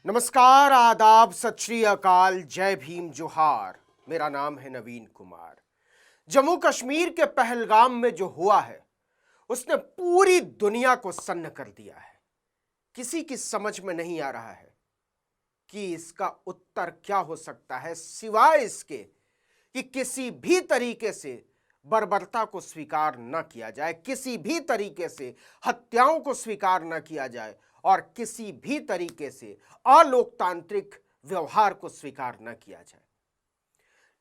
नमस्कार, आदाब, सत श्री अकाल, जय भीम, जोहार। मेरा नाम है नवीन कुमार। जम्मू कश्मीर के पहलगाम में जो हुआ है उसने पूरी दुनिया को सन्न कर दिया है। किसी की समझ में नहीं आ रहा है कि इसका उत्तर क्या हो सकता है, सिवाय इसके कि किसी भी तरीके से बर्बरता को स्वीकार न किया जाए, किसी भी तरीके से हत्याओं को स्वीकार न किया जाए और किसी भी तरीके से अलोकतांत्रिक व्यवहार को स्वीकार न किया जाए।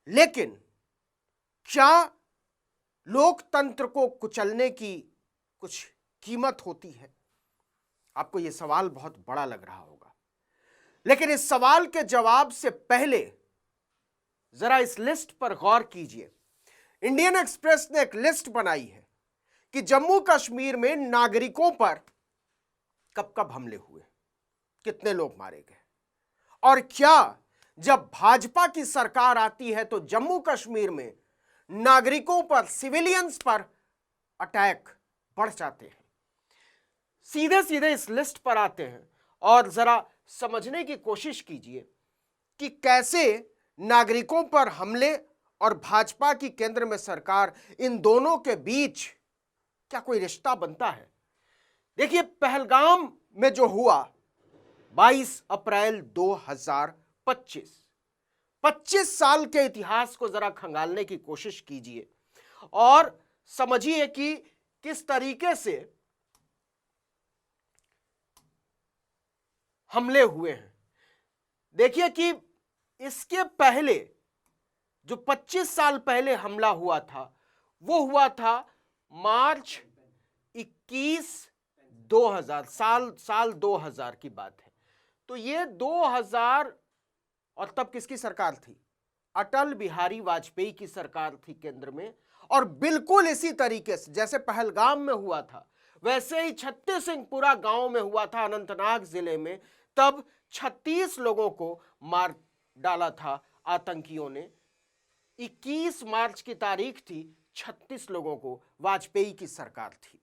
लेकिन क्या लोकतंत्र को कुचलने की कुछ कीमत होती है? आपको यह सवाल बहुत बड़ा लग रहा होगा, लेकिन इस सवाल के जवाब से पहले जरा इस लिस्ट पर गौर कीजिए। इंडियन एक्सप्रेस ने एक लिस्ट बनाई है कि जम्मू कश्मीर में नागरिकों पर कब कब हमले हुए, कितने लोग मारे गए, और क्या जब भाजपा की सरकार आती है तो जम्मू कश्मीर में नागरिकों पर, सिविलियंस पर अटैक बढ़ जाते हैं। सीधे सीधे इस लिस्ट पर आते हैं और जरा समझने की कोशिश कीजिए कि कैसे नागरिकों पर हमले और भाजपा की केंद्र में सरकार, इन दोनों के बीच क्या कोई रिश्ता बनता है। देखिए, पहलगाम में जो हुआ 22 अप्रैल 2025, 25 साल के इतिहास को जरा खंगालने की कोशिश कीजिए और समझिए कि किस तरीके से हमले हुए हैं। देखिए कि इसके पहले जो 25 साल पहले हमला हुआ था वो हुआ था मार्च 21 2000, साल 2000 की बात है। तो ये 2000, और तब किसकी सरकार थी? अटल बिहारी वाजपेयी की सरकार थी केंद्र में। और बिल्कुल इसी तरीके से जैसे पहलगाम में हुआ था वैसे ही छत्तीस सिंहपुरा गांव में हुआ था, अनंतनाग जिले में। तब 36 लोगों को मार डाला था आतंकियों ने। 21 मार्च की तारीख थी, 36 लोगों को वाजपेयी की सरकार थी।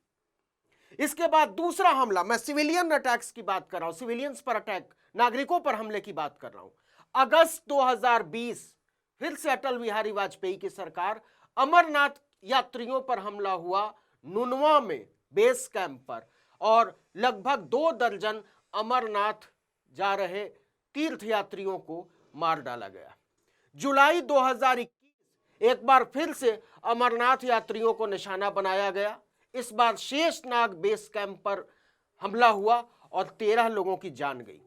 इसके बाद दूसरा हमला, मैं सिविलियन अटैक्स की बात कर रहा हूं, सिविलियंस पर अटैक, नागरिकों पर हमले की बात कर रहा हूं। अगस्त 2020 फिर से अटल बिहारी वाजपेयी की सरकार, अमरनाथ यात्रियों पर हमला हुआ नुनवा में बेस कैंप पर, और लगभग 2 दर्जन अमरनाथ जा रहे तीर्थयात्रियों को मार डाला गया। जुलाई 2021 एक बार फिर से अमरनाथ यात्रियों को निशाना बनाया गया। इस बार शेषनाग बेस कैंप पर हमला हुआ और 13 लोगों की जान गई।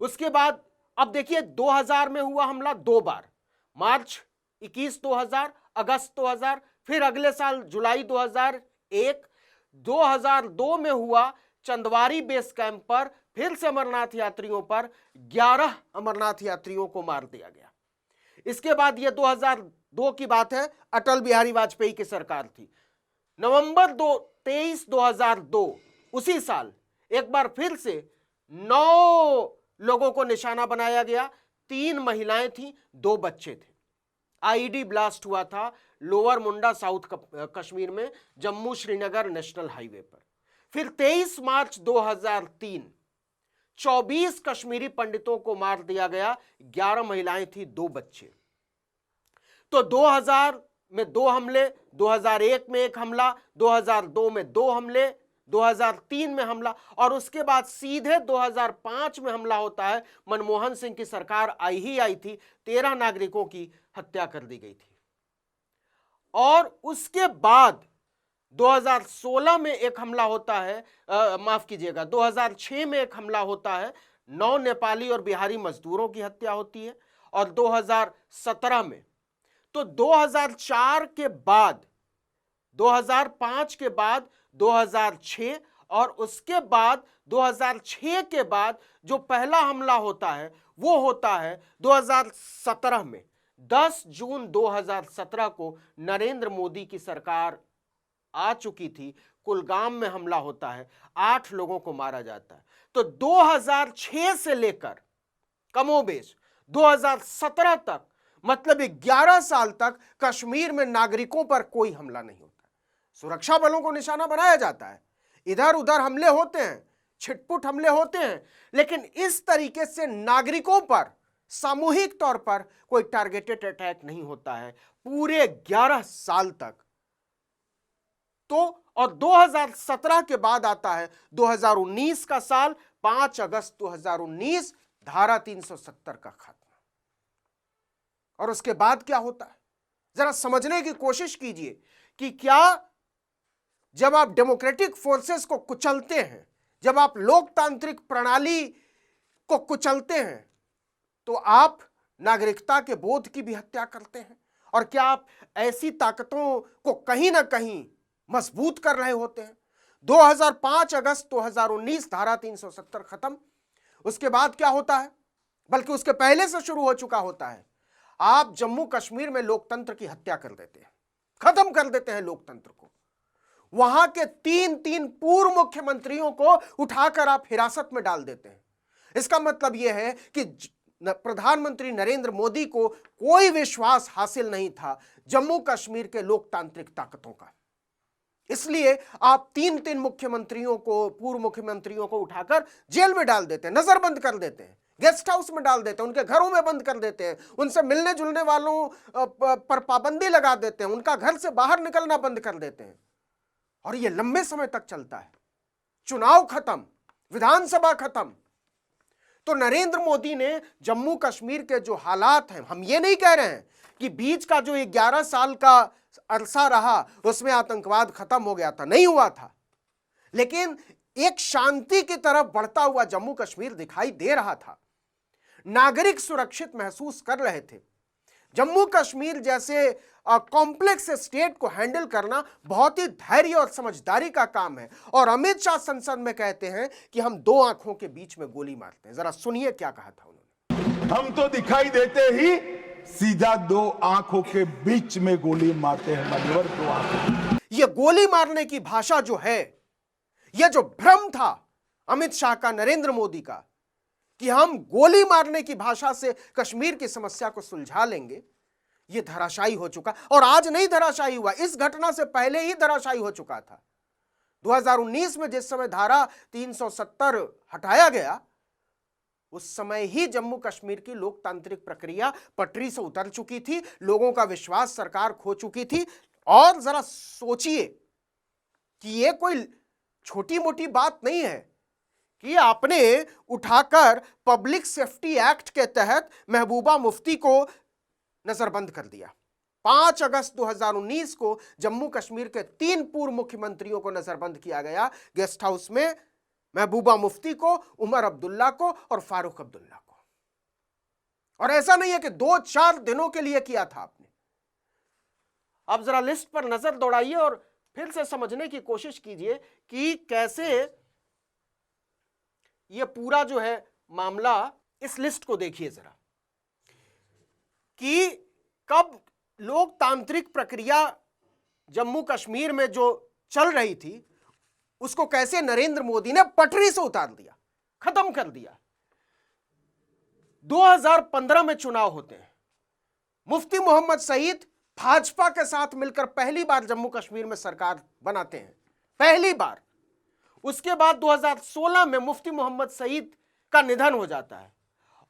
उसके बाद अब देखिए 2000 में हुआ हमला 2 बार, मार्च 21 2000, अगस्त 2000, फिर अगले साल जुलाई 2001, 2002 में हुआ चंदवारी बेस कैंप पर, फिर से अमरनाथ यात्रियों पर 11 अमरनाथ यात्रियों को मार दिया गया। इसके बाद यह 2002 की बात है, अटल बिहारी वाजपेयी की सरकार थी। नवंबर 23 2002 उसी साल एक बार फिर से 9 लोगों को निशाना बनाया गया। 3 महिलाएं थीं, 2 बच्चे थे। आईईडी ब्लास्ट हुआ था लोअर मुंडा, साउथ कश्मीर में, जम्मू श्रीनगर नेशनल हाईवे पर। फिर 23 मार्च 2003 24 कश्मीरी पंडितों को मार दिया गया, 11 महिलाएं थी, 2 बच्चे। तो 2000 में 2 हमले, 2001 में 1 हमला, 2002 में 2 हमले, 2003 में हमला, और उसके बाद सीधे 2005 में हमला होता है। मनमोहन सिंह की सरकार आई थी, 13 नागरिकों की हत्या कर दी गई थी। और उसके बाद 2016 में एक हमला होता है, माफ कीजिएगा, 2006 में एक हमला होता है, 9 नेपाली और बिहारी मजदूरों की हत्या होती है। और 2017 में, तो 2004 के बाद, 2005 के बाद 2006, और उसके बाद 2006 के बाद जो पहला हमला होता है वो होता है 2017 में। 10 जून 2017 को नरेंद्र मोदी की सरकार आ चुकी थी, कुलगाम में हमला होता है, 8 लोगों को मारा जाता है। तो 2006 से लेकर कमोबेश 2017 तक, मतलब 11 साल तक कश्मीर में नागरिकों पर कोई हमला नहीं होता। सुरक्षा बलों को निशाना बनाया जाता है, इधर उधर हमले होते हैं, छिटपुट हमले होते हैं, लेकिन इस तरीके से नागरिकों पर सामूहिक तौर पर कोई टारगेटेड अटैक नहीं होता है पूरे 11 साल तक। तो और 2017 के बाद आता है 2019 का साल, 5 अगस्त 2019, धारा 370 का खत्म। और उसके बाद क्या होता है, जरा समझने की कोशिश कीजिए कि क्या जब आप डेमोक्रेटिक फोर्सेस को कुचलते हैं, जब आप लोकतांत्रिक प्रणाली को कुचलते हैं, तो आप नागरिकता के बोध की भी हत्या करते हैं। और क्या आप ऐसी ताकतों को कहीं ना कहीं मजबूत कर रहे होते हैं। 2005 अगस्त 2019 धारा 370 खत्म। उसके बाद क्या होता है, बल्कि उसके पहले से शुरू हो चुका होता है, आप जम्मू कश्मीर में लोकतंत्र की हत्या कर देते हैं, खत्म कर देते हैं लोकतंत्र को। वहां के 3 पूर्व मुख्यमंत्रियों को उठाकर आप हिरासत में डाल देते हैं। इसका मतलब यह है कि प्रधानमंत्री नरेंद्र मोदी को कोई विश्वास हासिल नहीं था जम्मू कश्मीर के लोकतांत्रिक ताकतों का। इसलिए आप 3 मुख्यमंत्रियों को, पूर्व मुख्यमंत्रियों को उठाकर जेल में डाल देते हैं, नजरबंद कर देते हैं, गेस्ट हाउस में डाल देते हैं, उनके घरों में बंद कर देते हैं, उनसे मिलने जुलने वालों पर पाबंदी लगा देते हैं, उनका घर से बाहर निकलना बंद कर देते हैं। और यह लंबे समय तक चलता है। चुनाव खत्म, विधानसभा खत्म। तो नरेंद्र मोदी ने जम्मू कश्मीर के जो हालात हैं, हम ये नहीं कह रहे हैं कि बीच का जो 11 साल का अरसा रहा उसमें आतंकवाद खत्म हो गया था, नहीं हुआ था, लेकिन एक शांति की तरफ बढ़ता हुआ जम्मू कश्मीर दिखाई दे रहा था। नागरिक सुरक्षित महसूस कर रहे थे। जम्मू कश्मीर जैसे कॉम्प्लेक्स स्टेट को हैंडल करना बहुत ही धैर्य और समझदारी का काम है। और अमित शाह संसद में कहते हैं कि हम 2 आंखों के बीच में गोली मारते हैं। जरा सुनिए क्या कहा था उन्होंने। हम तो दिखाई देते ही सीधा 2 आंखों के बीच में गोली मारते हैं, मान्यवर 2 आंखों। यह गोली मारने की भाषा जो है, यह जो भ्रम था अमित शाह का, नरेंद्र मोदी का, कि हम गोली मारने की भाषा से कश्मीर की समस्या को सुलझा लेंगे, यह धराशायी हो चुका। और आज नहीं धराशायी हुआ, इस घटना से पहले ही धराशायी हो चुका था। 2019 में जिस समय धारा 370 हटाया गया, उस समय ही जम्मू कश्मीर की लोकतांत्रिक प्रक्रिया पटरी से उतर चुकी थी, लोगों का विश्वास सरकार खो चुकी थी। और जरा सोचिए कि यह कोई छोटी मोटी बात नहीं है कि आपने उठाकर पब्लिक सेफ्टी एक्ट के तहत महबूबा मुफ्ती को नजरबंद कर दिया। 5 अगस्त 2019 को जम्मू कश्मीर के 3 पूर्व मुख्यमंत्रियों को नजरबंद किया गया गेस्ट हाउस में, महबूबा मुफ्ती को, उमर अब्दुल्ला को और फारूक अब्दुल्ला को। और ऐसा नहीं है कि 2-4 दिनों के लिए किया था आपने। अब जरा लिस्ट पर नजर दौड़ाइए और फिर से समझने की कोशिश कीजिए कि कैसे यह पूरा जो है मामला, इस लिस्ट को देखिए जरा, कि कब लोकतांत्रिक प्रक्रिया जम्मू कश्मीर में जो चल रही थी उसको कैसे नरेंद्र मोदी ने पटरी से उतार दिया, खत्म कर दिया। 2015 में चुनाव होते हैं। मुफ्ती मोहम्मद सईद भाजपा के साथ मिलकर पहली बार जम्मू कश्मीर में सरकार बनाते हैं, पहली बार। उसके बाद 2016 में मुफ्ती मोहम्मद सईद का निधन हो जाता है।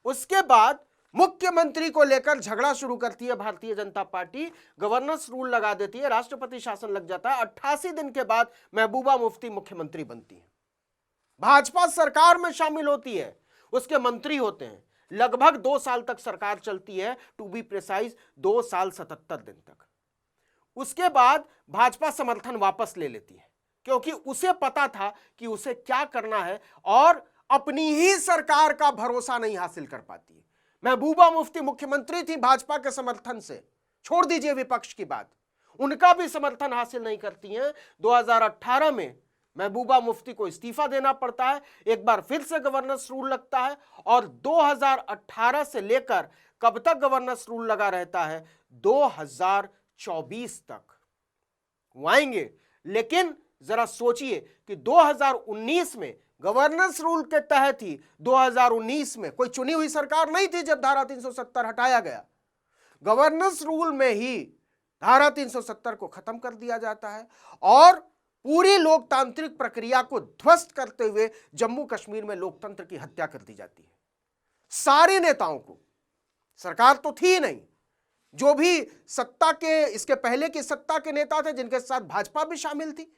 उसके बाद मुख्यमंत्री को लेकर झगड़ा शुरू करती है Bharatiya Janata party, governance rule लगा देती है, राष्ट्रपति शासन लग जाता है। 88 दिन के बाद महबूबा मुफ्ती मुख्यमंत्री बनती है, भाजपा सरकार में शामिल होती है, उसके मंत्री होते हैं। लगभग 2 साल तक सरकार चलती है, टू बी प्रिसाइज 2 साल 77 दिन तक। उसके बाद भाजपा समर्थन वापस ले लेती है, क्योंकि उसे पता था कि उसे क्या करना है और अपनी ही सरकार का भरोसा नहीं हासिल कर पाती है। महबूबा मुफ्ती मुख्यमंत्री थी भाजपा के समर्थन से, छोड़ दीजिए विपक्ष की बात, उनका भी समर्थन हासिल नहीं करती हैं। 2018 में महबूबा मुफ्ती को इस्तीफा देना पड़ता है, एक बार फिर से गवर्नेंस रूल लगता है। और 2018 से लेकर कब तक गवर्नेंस रूल लगा रहता है? 2024 तक वो आएंगे। लेकिन जरा सोचिए कि 2019 में गवर्नेंस रूल के तहत ही 2019 में कोई चुनी हुई सरकार नहीं थी जब धारा 370 हटाया गया। गवर्नेंस रूल में ही धारा 370 को खत्म कर दिया जाता है और पूरी लोकतांत्रिक प्रक्रिया को ध्वस्त करते हुए जम्मू कश्मीर में लोकतंत्र की हत्या कर दी जाती है। सारे नेताओं को, सरकार तो थी ही नहीं, जो भी सत्ता के, इसके पहले की सत्ता के नेता थे जिनके साथ भाजपा भी शामिल थी,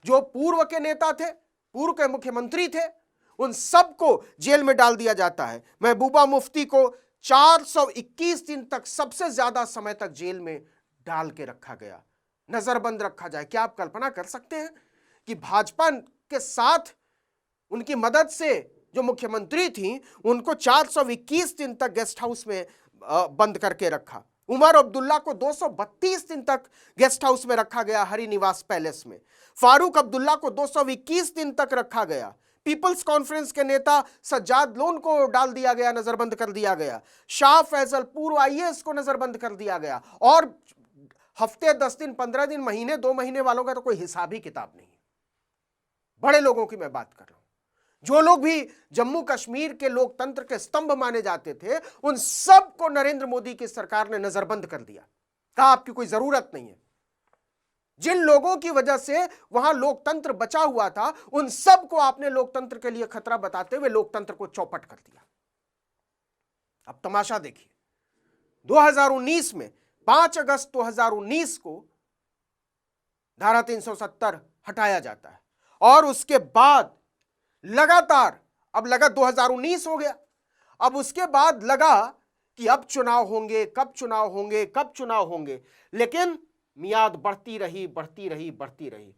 जो पूर्व के नेता थे, पूर्व के मुख्यमंत्री थे, उन सबको जेल में डाल दिया जाता है। महबूबा मुफ्ती को 421 दिन तक, सबसे ज्यादा समय तक जेल में डाल के रखा गया, नजरबंद रखा जाए। क्या आप कल्पना कर सकते हैं कि भाजपा के साथ उनकी मदद से जो मुख्यमंत्री थी उनको 421 दिन तक गेस्ट हाउस में बंद करके रखा। उमर अब्दुल्ला को 232 दिन तक गेस्ट हाउस में रखा गया, हरी निवास पैलेस में। फारूक अब्दुल्ला को 221 दिन तक रखा गया। पीपल्स कॉन्फ्रेंस के नेता सज्जाद लोन को डाल दिया गया, नजरबंद कर दिया गया। शाह फैसल पूर्व आईएएस को नजरबंद कर दिया गया। और हफ्ते, 10 दिन, 15 दिन, महीने, 2 महीने वालों का तो कोई हिसाब ही किताब नहीं। बड़े लोगों की मैं बात कर रहा हूं, जो लोग भी जम्मू कश्मीर के लोकतंत्र के स्तंभ माने जाते थे, उन सब को नरेंद्र मोदी की सरकार ने नजरबंद कर दिया। कहा आपकी कोई जरूरत नहीं है। जिन लोगों की वजह से वहां लोकतंत्र बचा हुआ था, उन सब को आपने लोकतंत्र के लिए खतरा बताते हुए लोकतंत्र को चौपट कर दिया। अब तमाशा देखिए, 2019 में 5 अगस्त 2019 को धारा 370 हटाया जाता है और उसके बाद लगातार, अब लगा 2019 हो गया, अब उसके बाद लगा कि अब चुनाव होंगे, कब चुनाव होंगे, कब चुनाव होंगे, लेकिन मियाद बढ़ती रही, बढ़ती रही, बढ़ती रही।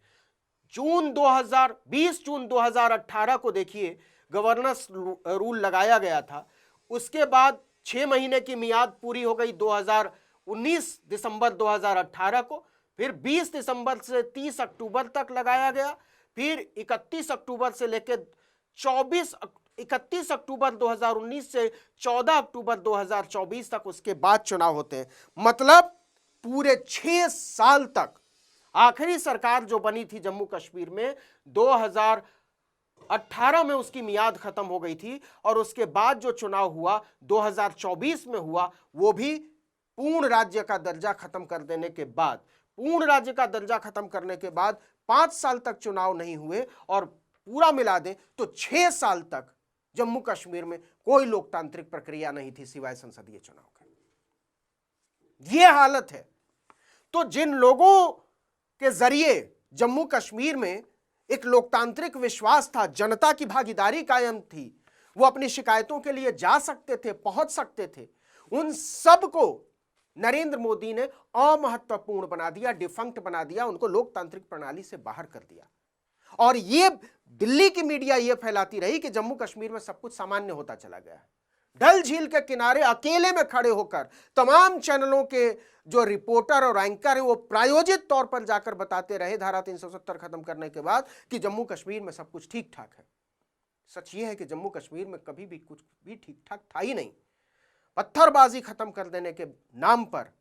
जून 2018 को देखिए गवर्नेंस रूल लगाया गया था। उसके बाद 6 महीने की मियाद पूरी हो गई 2019 दिसंबर 2018 को। फिर 20 दिसंबर से 30 अक्टूबर तक लगाया गया। फिर 31 अक्टूबर से लेकर 31 अक्टूबर 2019 से 14 अक्टूबर 2024 तक उसके बाद चुनाव होते हैं। मतलब पूरे 6 साल तक। आखिरी सरकार जो बनी थी जम्मू कश्मीर में 2018 में उसकी मियाद खत्म हो गई थी और उसके बाद जो चुनाव हुआ 2024 में हुआ, वो भी पूर्ण राज्य का दर्जा खत्म कर देने के बाद, पूर्ण राज्य का दर्जा खत्म करने के बाद 5 साल तक चुनाव नहीं हुए और पूरा मिला दें तो 6 साल तक जम्मू कश्मीर में कोई लोकतांत्रिक प्रक्रिया नहीं थी सिवाय संसदीय चुनाव के। यह हालत है। तो जिन लोगों के जरिए जम्मू कश्मीर में एक लोकतांत्रिक विश्वास था, जनता की भागीदारी कायम थी, वो अपनी शिकायतों के लिए जा सकते थे, पहुंच सकते थे, उन सब को नरेंद्र मोदी ने अमहत्वपूर्ण बना दिया, डिफंक्ट बना दिया, उनको लोकतांत्रिक प्रणाली से बाहर कर दिया। और ये दिल्ली की मीडिया ये फैलाती रही कि जम्मू कश्मीर में सब कुछ सामान्य होता चला गया है। डल झील के किनारे अकेले में खड़े होकर तमाम चैनलों के जो रिपोर्टर और एंकर हैं वो प्रायोजित तौर पर जाकर बताते रहे धारा 370 खत्म करने के बाद कि जम्मू कश्मीर में सब कुछ ठीक ठाक है। सच ये है कि जम्मू कश्मीर में कभी भी कुछ भी ठीक ठाक था ही नहीं। पत्थरबाजी खत्म कर देने के नाम पर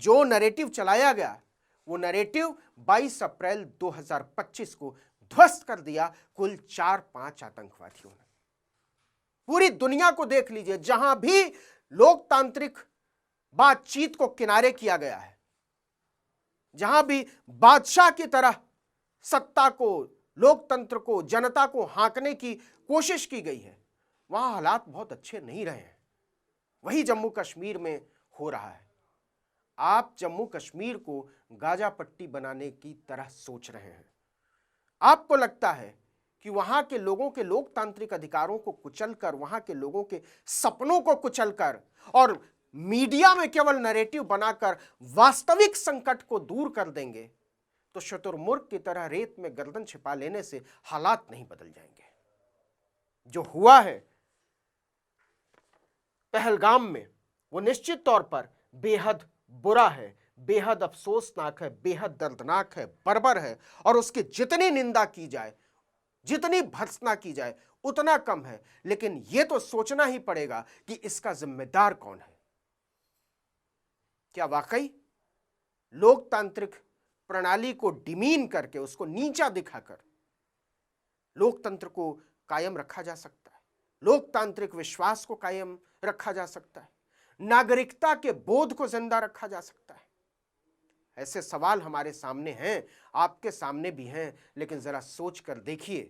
जो नैरेटिव चलाया गया, वो नैरेटिव 22 अप्रैल 2025 को ध्वस्त कर दिया कुल 4-5 आतंकवादियों ने। पूरी दुनिया को देख लीजिए, जहां भी लोकतांत्रिक बातचीत को किनारे किया गया है, जहां भी बादशाह की तरह सत्ता को, लोकतंत्र को, जनता को हांकने की कोशिश की गई है, वहां हालात बहुत अच्छे नहीं रहे हैं। वही जम्मू कश्मीर में हो रहा है। आप जम्मू कश्मीर को गाजा पट्टी बनाने की तरह सोच रहे हैं। आपको लगता है कि वहां के लोगों के लोकतांत्रिक अधिकारों को कुचलकर, वहां के लोगों के सपनों को कुचलकर और मीडिया में केवल नैरेटिव बनाकर वास्तविक संकट को दूर कर देंगे तो शुतुरमुर्ग की तरह रेत में गर्दन छिपा लेने से हालात नहीं बदल जाएंगे। जो हुआ है पहलगाम में वो निश्चित तौर पर बेहद बुरा है, बेहद अफसोसनाक है, बेहद दर्दनाक है, बर्बर है और उसकी जितनी निंदा की जाए, जितनी भर्त्सना की जाए उतना कम है। लेकिन यह तो सोचना ही पड़ेगा कि इसका जिम्मेदार कौन है। क्या वाकई लोकतांत्रिक प्रणाली को डिमीन करके, उसको नीचा दिखाकर लोकतंत्र को कायम रखा जा सकता है? लोकतांत्रिक विश्वास को कायम रखा जा सकता है? नागरिकता के बोध को जिंदा रखा जा सकता है? ऐसे सवाल हमारे सामने हैं, आपके सामने भी हैं, लेकिन ज़रा सोच कर देखिए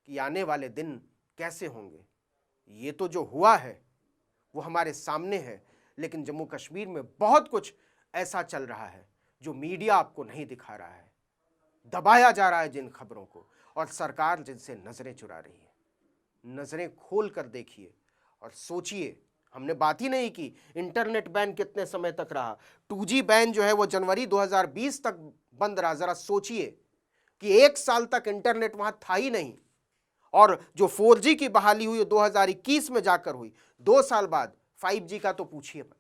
कि आने वाले दिन कैसे होंगे। ये तो जो हुआ है वो हमारे सामने है, लेकिन जम्मू कश्मीर में बहुत कुछ ऐसा चल रहा है जो मीडिया आपको नहीं दिखा रहा है। दबाया जा रहा है जिन खबरों को, और सरकार जिनसे नजरें चुरा रही है। नजरें खोल कर देखिए और सोचिए। हमने बात ही नहीं की इंटरनेट बैन कितने समय तक रहा। 2G बैन जो है वो जनवरी 2020 तक बंद रहा। जरा सोचिए कि 1 साल तक इंटरनेट वहां था ही नहीं, और जो 4G की बहाली हुई 2021 में जाकर हुई, 2 साल बाद 5G का तो पूछिए मत।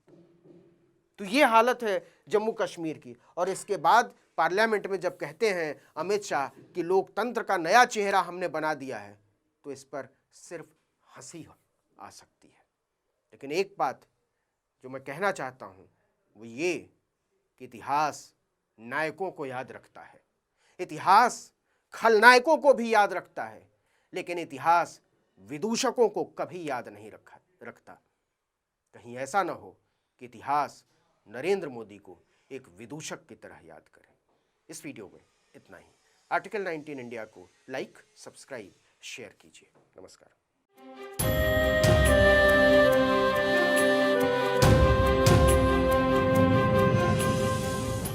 तो ये हालत है जम्मू कश्मीर की। और इसके बाद पार्लियामेंट में जब कहते हैं अमित शाह कि लोकतंत्र का नया चेहरा हमने बना दिया है, तो इस पर सिर्फ हंसी आ सकती है। लेकिन एक बात जो मैं कहना चाहता हूं वो ये कि इतिहास नायकों को याद रखता है, इतिहास खलनायकों को भी याद रखता है, लेकिन इतिहास विदूषकों को कभी याद नहीं रखता। कहीं ऐसा ना हो कि इतिहास नरेंद्र मोदी को एक विदूषक की तरह याद करे। इस वीडियो में इतना ही। आर्टिकल 19 इंडिया को लाइक, सब्सक्राइब, शेयर कीजिए। नमस्कार।